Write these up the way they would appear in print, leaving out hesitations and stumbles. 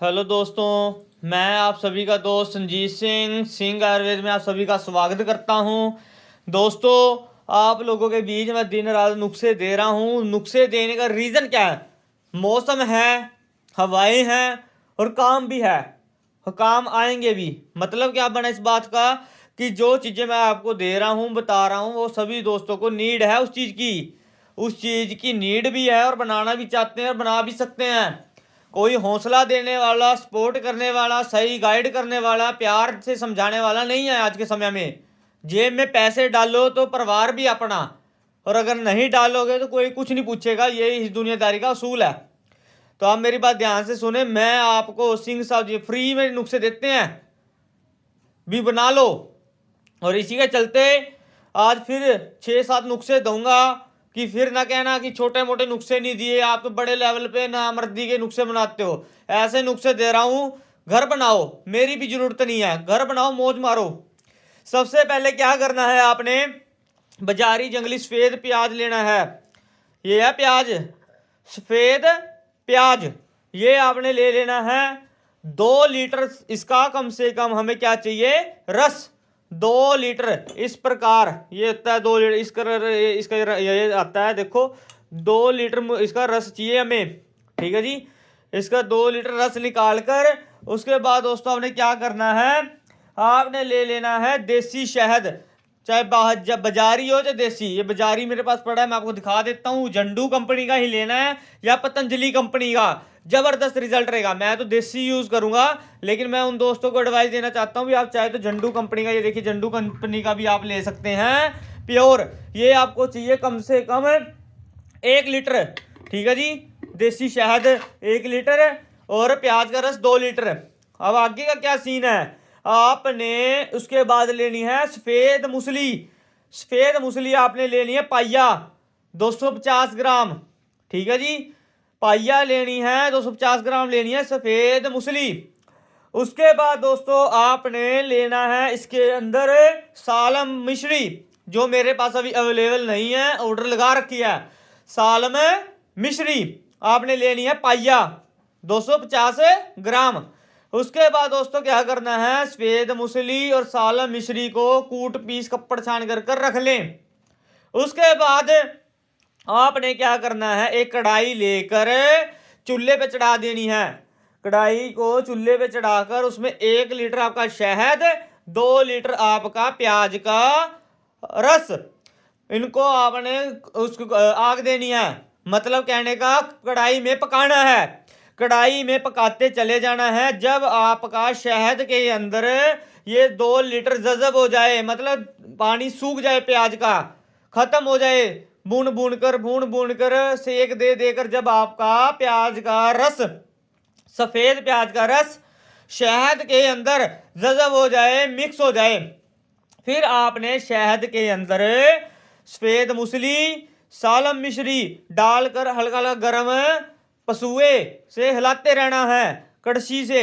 Hello दोस्तों, मैं आप सभी का दोस्त संजीत सिंह सिंह आयुर्वेद में आप सभी का स्वागत करता हूं। दोस्तों, आप लोगों के बीच में दिन रात नुस्खे दे रहा हूं। नुस्खे देने का रीज़न क्या है? मौसम है, हवाएं हैं और काम भी है और काम आएंगे भी। मतलब क्या बना इस बात का कि जो चीज़ें मैं आपको दे रहा हूं, बता रहा हूं, वो सभी दोस्तों को नीड है उस चीज़ की नीड भी है और बनाना भी चाहते हैं और बना भी सकते हैं। कोई हौसला देने वाला, सपोर्ट करने वाला, सही गाइड करने वाला, प्यार से समझाने वाला नहीं है आज के समय में। जेब में पैसे डालो तो परिवार भी अपना, और अगर नहीं डालोगे तो कोई कुछ नहीं पूछेगा। यही इस दुनियादारी का असूल है। तो आप मेरी बात ध्यान से सुने। मैं आपको सिंह साहब जी फ्री में नुस्खे देते हैं, भी बना लो। और इसी के चलते आज फिर 6-7 नुस्खे दूंगा कि फिर ना कहना कि छोटे मोटे नुस्खे नहीं दिए, आप तो बड़े लेवल पे नामर्दी के नुस्खे बनाते हो। ऐसे नुस्खे दे रहा हूँ, घर बनाओ, मेरी भी जरूरत नहीं है। घर बनाओ, मौज मारो। सबसे पहले क्या करना है, आपने बाजारी जंगली सफेद प्याज लेना है। ये है प्याज, सफेद प्याज। ये आपने ले लेना है 2 लीटर। इसका कम से कम हमें क्या चाहिए? रस 2 लीटर। इस प्रकार ये होता है 2 लीटर। इसका ये आता है, देखो 2 लीटर इसका रस चाहिए हमें। ठीक है जी। इसका 2 लीटर रस निकाल कर उसके बाद दोस्तों आपने क्या करना है, आपने ले लेना है देसी शहद। चाहे बाजारी हो चाहे देसी। ये बाजारी मेरे पास पड़ा है, मैं आपको दिखा देता हूँ। झंडू कंपनी का ही लेना है या पतंजलि कंपनी का, जबरदस्त रिजल्ट रहेगा। मैं तो देसी यूज करूंगा, लेकिन मैं उन दोस्तों को एडवाइस देना चाहता हूँ भी आप चाहे तो झंडू कंपनी का, ये देखिए झंडू कंपनी का भी आप ले सकते हैं प्योर। ये आपको चाहिए कम से कम 1 लीटर। ठीक है जी। देसी शहद 1 लीटर और प्याज का रस 2 लीटर। अब आगे का क्या सीन है, आपने उसके बाद लेनी है सफेद मूसली। सफेद मूसली आपने लेनी है पाइया, 250 ग्राम। ठीक है जी। पाइया लेनी है, 250 ग्राम लेनी है सफेद मूसली। उसके बाद दोस्तों आपने लेना है इसके अंदर सालम मिश्री, जो मेरे पास अभी अवेलेबल नहीं है, ऑर्डर लगा रखी है। सालम मिश्री आपने लेनी है पाइया, 250 ग्राम। उसके बाद दोस्तों क्या करना है, सफेद मूसली और सालम मिश्री को कूट पीस कपड़ छान कर रख लें। उसके बाद आपने क्या करना है, एक कढ़ाई लेकर चूल्हे पे चढ़ा देनी है। कढ़ाई को चूल्हे पे चढ़ाकर उसमें 1 लीटर आपका शहद, 2 लीटर आपका प्याज का रस, इनको आपने उसको आग देनी है। मतलब कहने का कढ़ाई में पकाना है। कढ़ाई में पकाते चले जाना है। जब आपका शहद के अंदर ये 2 लीटर जज़ब हो जाए, मतलब पानी सूख जाए, प्याज का खत्म हो जाए, भून भून कर सेक दे देकर जब आपका प्याज का रस, सफेद प्याज का रस शहद के अंदर जज़ब हो जाए, मिक्स हो जाए, फिर आपने शहद के अंदर सफेद मूसली, सालम मिश्री डालकर हल्का हल्का गर्म पसुए से हिलाते रहना है, कड़छी से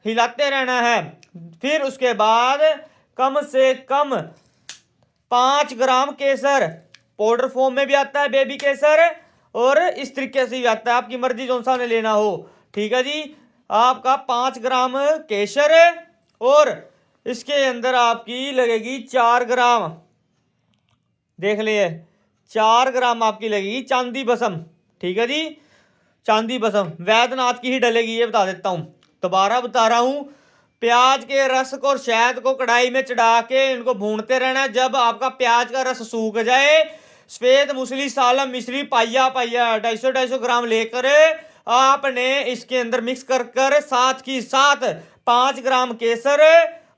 हिलाते रहना है। फिर उसके बाद कम से कम 5 ग्राम केसर, पाउडर फॉर्म में भी आता है बेबी केसर, और इस तरीके से भी आता है, आपकी मर्जी कौन सा ने लेना हो। ठीक है जी। आपका 5 ग्राम केसर और इसके अंदर आपकी लगेगी 4 ग्राम, देख लिए 4 ग्राम आपकी लगेगी चांदी बसम। ठीक है जी। चांदी बसम वैद्यनाथ की ही डलेगी, ये बता देता हूं, दोबारा बता रहा हूं। प्याज के रस को और शहद को कढ़ाई में चढ़ा के इनको भूनते रहना। जब आपका प्याज का रस सूख जाए, सफेद मूसली, सालम मिश्री पाइया 250 ग्राम लेकर आपने इसके अंदर मिक्स कर साथ की साथ 5 ग्राम केसर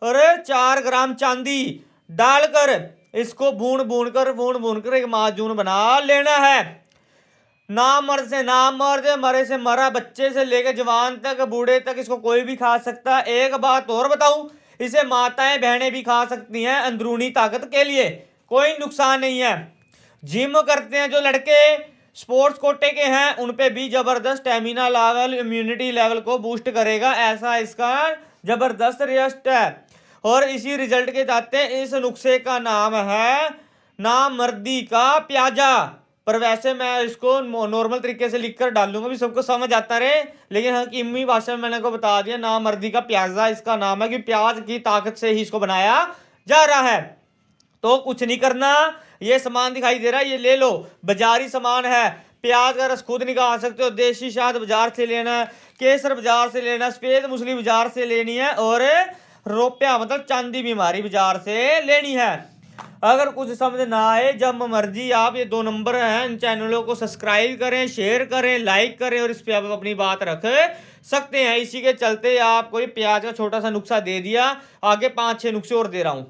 और 4 ग्राम चांदी डालकर इसको भून भून कर एक माजून बना लेना है। ना मर्द से ना मर्द, मरे से मरा, बच्चे से लेकर जवान तक, बूढ़े तक इसको कोई भी खा सकता है। एक बात और बताऊं, इसे माताएं बहनें भी खा सकती हैं अंदरूनी ताकत के लिए, कोई नुकसान नहीं है। जिम करते हैं जो लड़के, स्पोर्ट्स कोटे के हैं, उन पे भी जबरदस्त स्टेमिना लेवल, इम्यूनिटी लेवल को बूस्ट करेगा। ऐसा इसका जबरदस्त रिजल्ट है। और इसी रिजल्ट के जाते इस नुस्खे का नाम है नामर्दी का प्याजा। पर वैसे मैं इसको नॉर्मल तरीके से लिख कर डाल दूंगा भी सबको समझ आता रहे। लेकिन हकीमी भाषा में मैंने को बता दिया, नामर्दी का प्याजा इसका नाम है, कि प्याज की ताकत से ही इसको बनाया जा रहा है। तो कुछ नहीं करना, ये सामान दिखाई दे रहा है, ये ले लो, बाजारी सामान है। प्याज का रस खुद निकाल सकते हो, देसी शहद बाजार से लेना है, केसर बाजार से लेना है, सफेद मूसली बाजार से लेनी है, और रुपया मतलब चांदी भी हमारी बाजार से लेनी है। अगर कुछ समझ ना आए, जब मर्जी आप ये 2 नंबर हैं, इन चैनलों को सब्सक्राइब करें, शेयर करें, लाइक करें, और इस पे आप अपनी बात रख सकते हैं। इसी के चलते आपको ये प्याज का छोटा सा नुस्खा दे दिया, आगे 5-6 नुस्खे और दे रहा हूं।